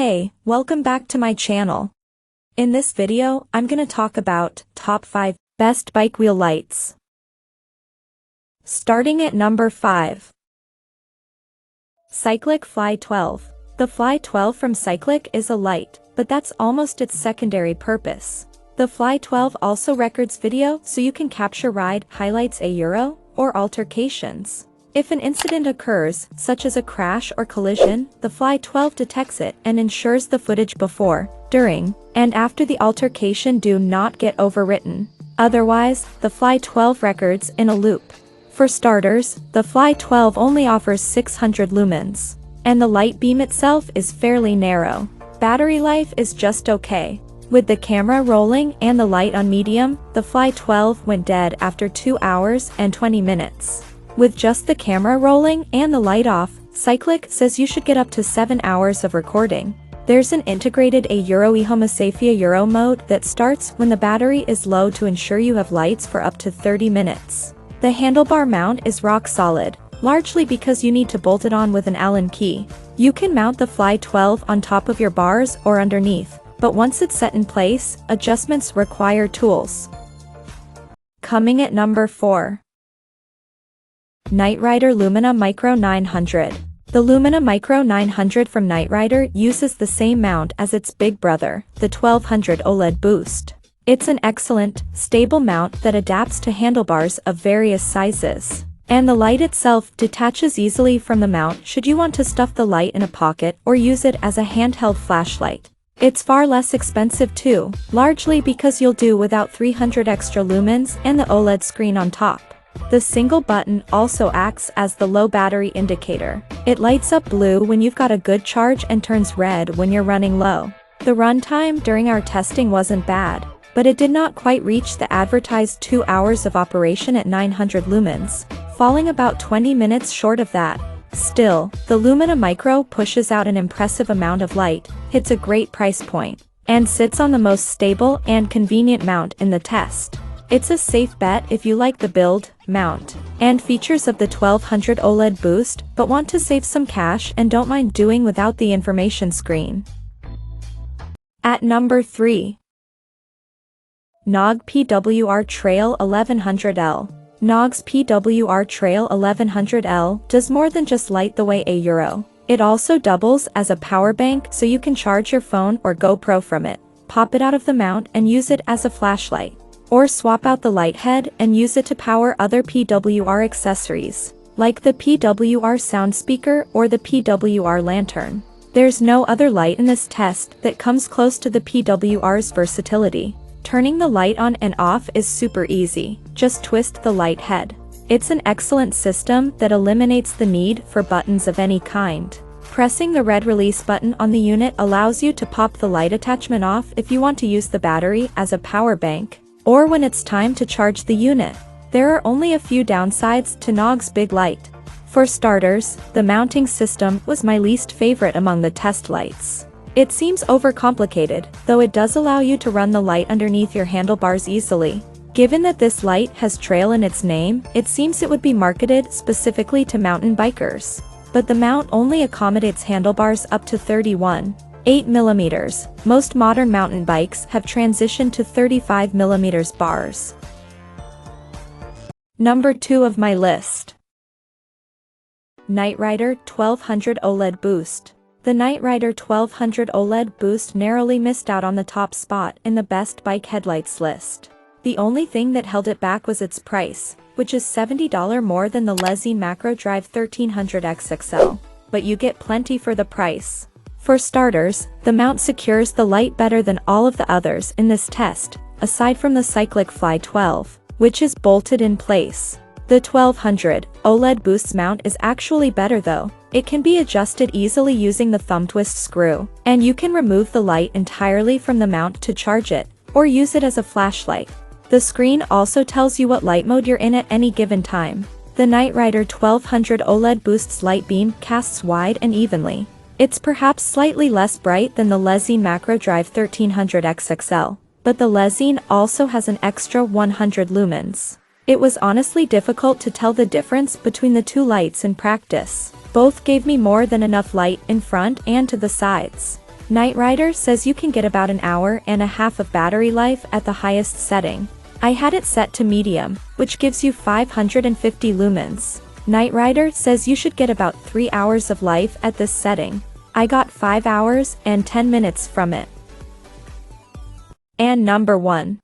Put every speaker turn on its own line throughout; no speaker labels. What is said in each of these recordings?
Hey, welcome back to my channel. In this video, I'm gonna talk about top 5 best bike wheel lights. Starting at number 5. Cycliq Fly 12. The Fly 12 from Cycliq is a light, but that's almost its secondary purpose. The Fly 12 also records video so you can capture ride highlights or altercations. If an incident occurs, such as a crash or collision, the Fly 12 detects it and ensures the footage before, during, and after the altercation do not get overwritten. Otherwise, the Fly 12 records in a loop. For starters, the Fly 12 only offers 600 lumens, and the light beam itself is fairly narrow. Battery life is just okay. With the camera rolling and the light on medium, the Fly 12 went dead after 2 hours and 20 minutes. With just the camera rolling and the light off, Cycliq says you should get up to 7 hours of recording. There's an integrated eHomoSaphia mode that starts when the battery is low to ensure you have lights for up to 30 minutes. The handlebar mount is rock solid, largely because you need to bolt it on with an Allen key. You can mount the Fly 12 on top of your bars or underneath, but once it's set in place, adjustments require tools. Coming at number 4. NiteRider Lumina Micro 900. The Lumina Micro 900 from NiteRider uses the same mount as its big brother, the 1200 OLED Boost. It's an excellent, stable mount that adapts to handlebars of various sizes. And the light itself detaches easily from the mount should you want to stuff the light in a pocket or use it as a handheld flashlight. It's far less expensive too, largely because you'll do without 300 extra lumens and the OLED screen on top. The single button also acts as the low battery indicator. It lights up blue when you've got a good charge and turns red when you're running low. The runtime during our testing wasn't bad, but it did not quite reach the advertised 2 hours of operation at 900 lumens, falling about 20 minutes short of that. Still, the Lumina Micro pushes out an impressive amount of light, hits a great price point, and sits on the most stable and convenient mount in the test. It's a safe bet if you like the build, mount, and features of the 1200 OLED Boost but want to save some cash and don't mind doing without the information screen. At number 3. Knog PWR Trail 1100L. Knog's PWR Trail 1100L does more than just light the way It also doubles as a power bank so you can charge your phone or GoPro from it, pop it out of the mount and use it as a flashlight. Or swap out the light head and use it to power other PWR accessories, like the PWR sound speaker or the PWR lantern. There's no other light in this test that comes close to the PWR's versatility. Turning the light on and off is super easy, just twist the light head. It's an excellent system that eliminates the need for buttons of any kind. Pressing the red release button on the unit allows you to pop the light attachment off if you want to use the battery as a power bank, or when it's time to charge the unit. There are only a few downsides to Knog's big light. For starters, the mounting system was my least favorite among the test lights. It seems overcomplicated, though it does allow you to run the light underneath your handlebars easily. Given that this light has trail in its name, it seems it would be marketed specifically to mountain bikers. But the mount only accommodates handlebars up to 31.8 millimeters. Most modern mountain bikes have transitioned to 35 millimeters bars. Number 2 of my list. NiteRider 1200 OLED Boost. The NiteRider 1200 OLED Boost narrowly missed out on the top spot in the best bike headlights list. The only thing that held it back was its price, which is $70 more than the Lezyne Macro Drive 1300 XXL. But you get plenty for the price. For starters, the mount secures the light better than all of the others in this test, aside from the Cycliq Fly 12, which is bolted in place. The 1200 OLED Boost's mount is actually better though. It can be adjusted easily using the thumb twist screw, and you can remove the light entirely from the mount to charge it, or use it as a flashlight. The screen also tells you what light mode you're in at any given time. The NiteRider 1200 OLED Boost's light beam casts wide and evenly. It's perhaps slightly less bright than the Lezyne Macro Drive 1300 XXL, but the Lezyne also has an extra 100 lumens. It was honestly difficult to tell the difference between the two lights in practice. Both gave me more than enough light in front and to the sides. NiteRider says you can get about an hour and a half of battery life at the highest setting. I had it set to medium, which gives you 550 lumens. NiteRider says you should get about 3 hours of life at this setting. I got 5 hours and 10 minutes from it. And number 1.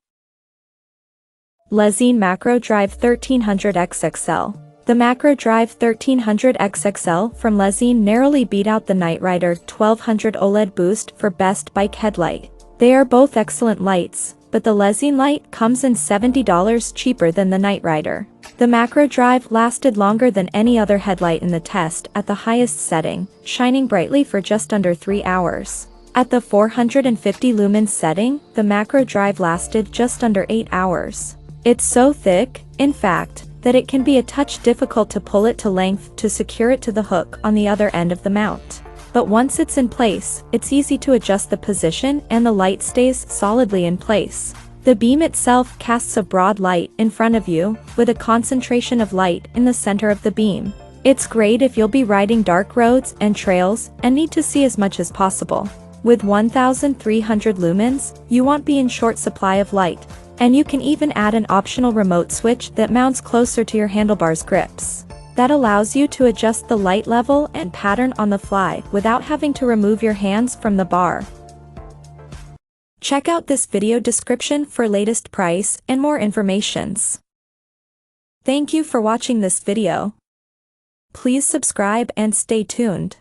Lezyne Macro Drive 1300 XXL. The Macro Drive 1300 XXL from Lezyne narrowly beat out the NiteRider 1200 OLED Boost for best bike headlight. They are both excellent lights, but the Lezyne light comes in $70 cheaper than the NiteRider. The Macro Drive lasted longer than any other headlight in the test at the highest setting, shining brightly for just under 3 hours. At the 450 lumens setting, the Macro Drive lasted just under 8 hours. It's so thick, in fact, that it can be a touch difficult to pull it to length to secure it to the hook on the other end of the mount. But once it's in place, it's easy to adjust the position and the light stays solidly in place. The beam itself casts a broad light in front of you, with a concentration of light in the center of the beam. It's great if you'll be riding dark roads and trails and need to see as much as possible. With 1300 lumens, you won't be in short supply of light. And you can even add an optional remote switch that mounts closer to your handlebars grips. That allows you to adjust the light level and pattern on the fly without having to remove your hands from the bar. Check out this video description for latest price and more informations. Thank you for watching this video. Please subscribe and stay tuned.